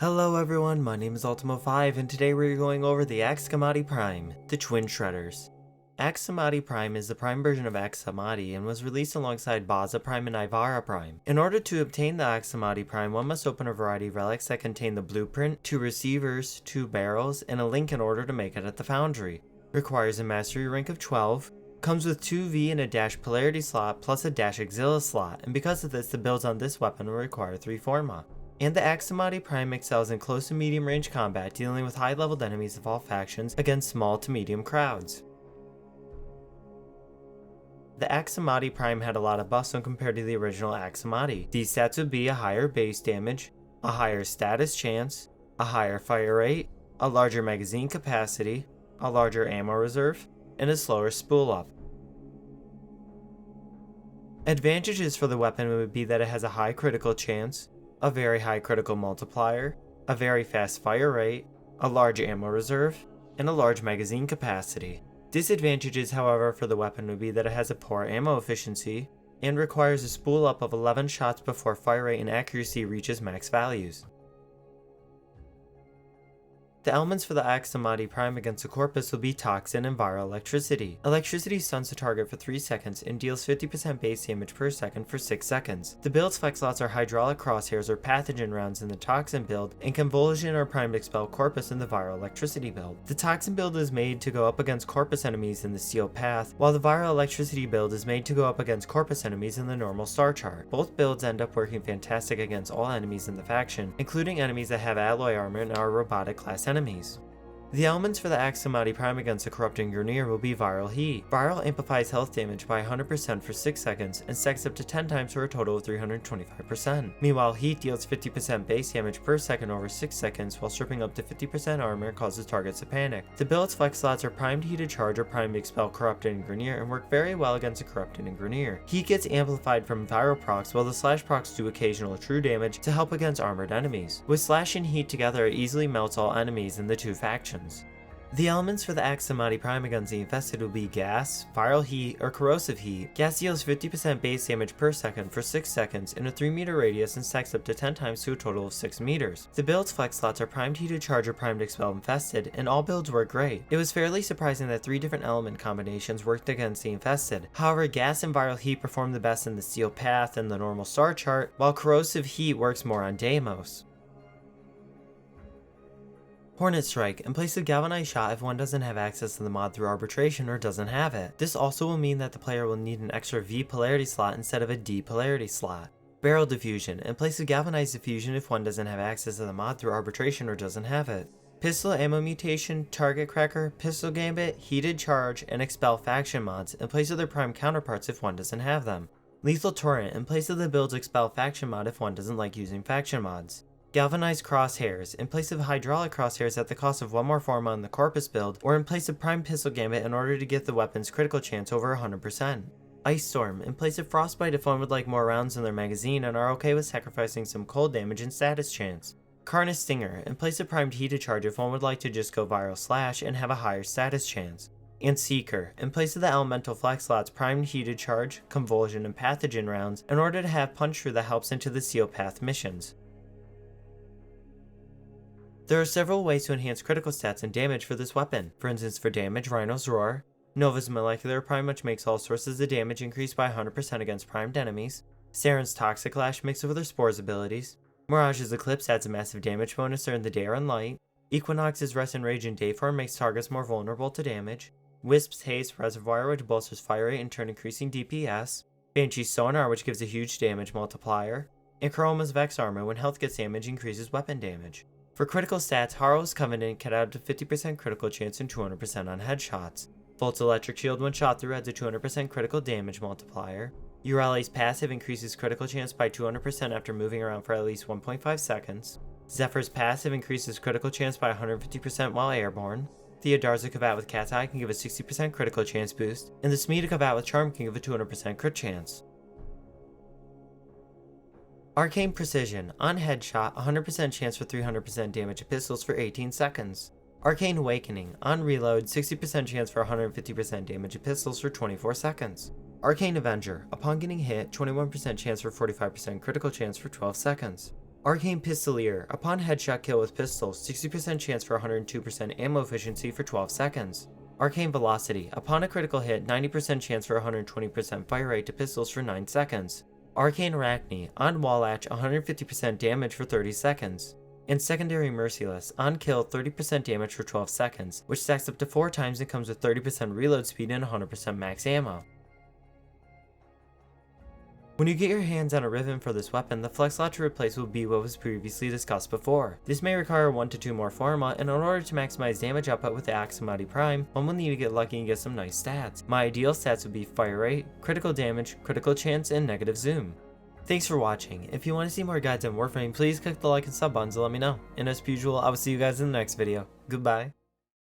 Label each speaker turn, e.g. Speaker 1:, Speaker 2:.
Speaker 1: Hello everyone, my name is UltimoFive and today we're going over the Aksomati Prime, the Twin Shredders. Aksomati Prime is the Prime version of Aksomati and was released alongside Baza Prime and Ivara Prime. In order to obtain the Aksomati Prime, one must open a variety of relics that contain the blueprint, 2 receivers, 2 barrels, and a link in order to make it at the foundry. Requires a mastery rank of 12, comes with 2 V and a dash polarity slot plus a dash auxilia slot, and because of this the builds on this weapon will require 3 forma. And the Aksomati Prime excels in close to medium range combat, dealing with high leveled enemies of all factions against small to medium crowds. The Aksomati Prime had a lot of buffs when compared to the original Aksomati. These stats would be a higher base damage, a higher status chance, a higher fire rate, a larger magazine capacity, a larger ammo reserve, and a slower spool up. Advantages for the weapon would be that it has a high critical chance, a very high critical multiplier, a very fast fire rate, a large ammo reserve, and a large magazine capacity. Disadvantages, however, for the weapon would be that it has a poor ammo efficiency and requires a spool up of 11 shots before fire rate and accuracy reaches max values. The elements for the Aksomati Prime against the Corpus will be Toxin and Viral Electricity. Electricity stuns the target for 3 seconds and deals 50% base damage per second for 6 seconds. The build's flex slots are Hydraulic Crosshairs or Pathogen Rounds in the Toxin build, and Convulsion or Primed Expel Corpus in the Viral Electricity build. The Toxin build is made to go up against Corpus enemies in the Steel Path, while the Viral Electricity build is made to go up against Corpus enemies in the normal star chart. Both builds end up working fantastic against all enemies in the faction, including enemies that have alloy armor and are robotic class enemies. The elements for the Aksomati Prime against the corrupting Grineer will be Viral Heat. Viral amplifies health damage by 100% for 6 seconds and stacks up to 10 times for a total of 325%. Meanwhile, Heat deals 50% base damage per second over 6 seconds, while stripping up to 50% armor causes targets to panic. The build's flex slots are Primed Heated Charge or Primed Expel Corrupted and Grineer and work very well against the Corrupted and Grineer. Heat gets amplified from Viral procs, while the Slash procs do occasional true damage to help against armored enemies. With Slash and Heat together, it easily melts all enemies in the 2 factions. The elements for the Aksomati Prime against the Infested will be Gas, Viral Heat, or Corrosive Heat. Gas deals 50% base damage per second for 6 seconds in a 3 meter radius and stacks up to 10 times to a total of 6 meters. The build's flex slots are Primed Heated Charge or Primed Expel Infested, and all builds work great. It was fairly surprising that 3 different element combinations worked against the Infested. However, Gas and Viral Heat perform the best in the Steel Path and the normal star chart, while Corrosive Heat works more on Deimos. Hornet Strike, in place of Galvanized Shot if one doesn't have access to the mod through arbitration or doesn't have it. This also will mean that the player will need an extra V polarity slot instead of a D polarity slot. Barrel Diffusion, in place of Galvanized Diffusion if one doesn't have access to the mod through arbitration or doesn't have it. Pistol Ammo Mutation, Target Cracker, Pistol Gambit, Heated Charge, and Expel faction mods in place of their prime counterparts if one doesn't have them. Lethal Torrent, in place of the build's Expel faction mod if one doesn't like using faction mods. Galvanized Crosshairs, in place of Hydraulic Crosshairs at the cost of 1 more forma in the Corpus build, or in place of Prime Pistol Gambit in order to get the weapon's critical chance over 100%. Ice Storm, in place of Frostbite if one would like more rounds in their magazine and are okay with sacrificing some cold damage and status chance. Carnage Stinger, in place of Primed Heated Charge if one would like to just go Viral Slash and have a higher status chance. And Seeker, in place of the elemental flex slots Primed Heated Charge, Convulsion, and Pathogen rounds in order to have Punch Through that helps into the Steel Path missions. There are several ways to enhance critical stats and damage for this weapon. For instance, for damage, Rhino's Roar. Nova's Molecular Prime, which makes all sources of damage increase by 100% against primed enemies. Saren's Toxic Lash mixed with her Spores abilities. Mirage's Eclipse adds a massive damage bonus during the day or in light. Equinox's Rest and Rage in day form makes targets more vulnerable to damage. Wisp's Haste Reservoir, which bolsters fire rate in turn increasing DPS. Banshee's Sonar, which gives a huge damage multiplier. And Chroma's Vex Armor, when health gets damage, increases weapon damage. For critical stats, Harrow's Covenant can add up to 50% critical chance and 200% on headshots. Volt's Electric Shield when shot through adds a 200% critical damage multiplier. Urale's passive increases critical chance by 200% after moving around for at least 1.5 seconds. Zephyr's passive increases critical chance by 150% while airborne. Theodar's Kavat with Cat's Eye can give a 60% critical chance boost, and the Smita Kavat with Charm can give a 200% crit chance. Arcane Precision, on headshot, 100% chance for 300% damage to pistols for 18 seconds. Arcane Awakening, on reload, 60% chance for 150% damage to pistols for 24 seconds. Arcane Avenger, upon getting hit, 21% chance for 45% critical chance for 12 seconds. Arcane Pistolier, upon headshot kill with pistol, 60% chance for 102% ammo efficiency for 12 seconds. Arcane Velocity, upon a critical hit, 90% chance for 120% fire rate to pistols for 9 seconds. Arcane Arachne, on wall latch, 150% damage for 30 seconds. And Secondary Merciless, on kill, 30% damage for 12 seconds, which stacks up to 4 times and comes with 30% reload speed and 100% max ammo. When you get your hands on a Riven for this weapon, the flex slot to replace will be what was previously discussed before. This may require 1 to 2 more Forma, and in order to maximize damage output with the Aksomati Prime, one will need to get lucky and get some nice stats. My ideal stats would be fire rate, critical damage, critical chance, and negative zoom. Thanks for watching. If you want to see more guides on Warframe, please click the like and sub buttons to let me know. And as usual, I will see you guys in the next video. Goodbye.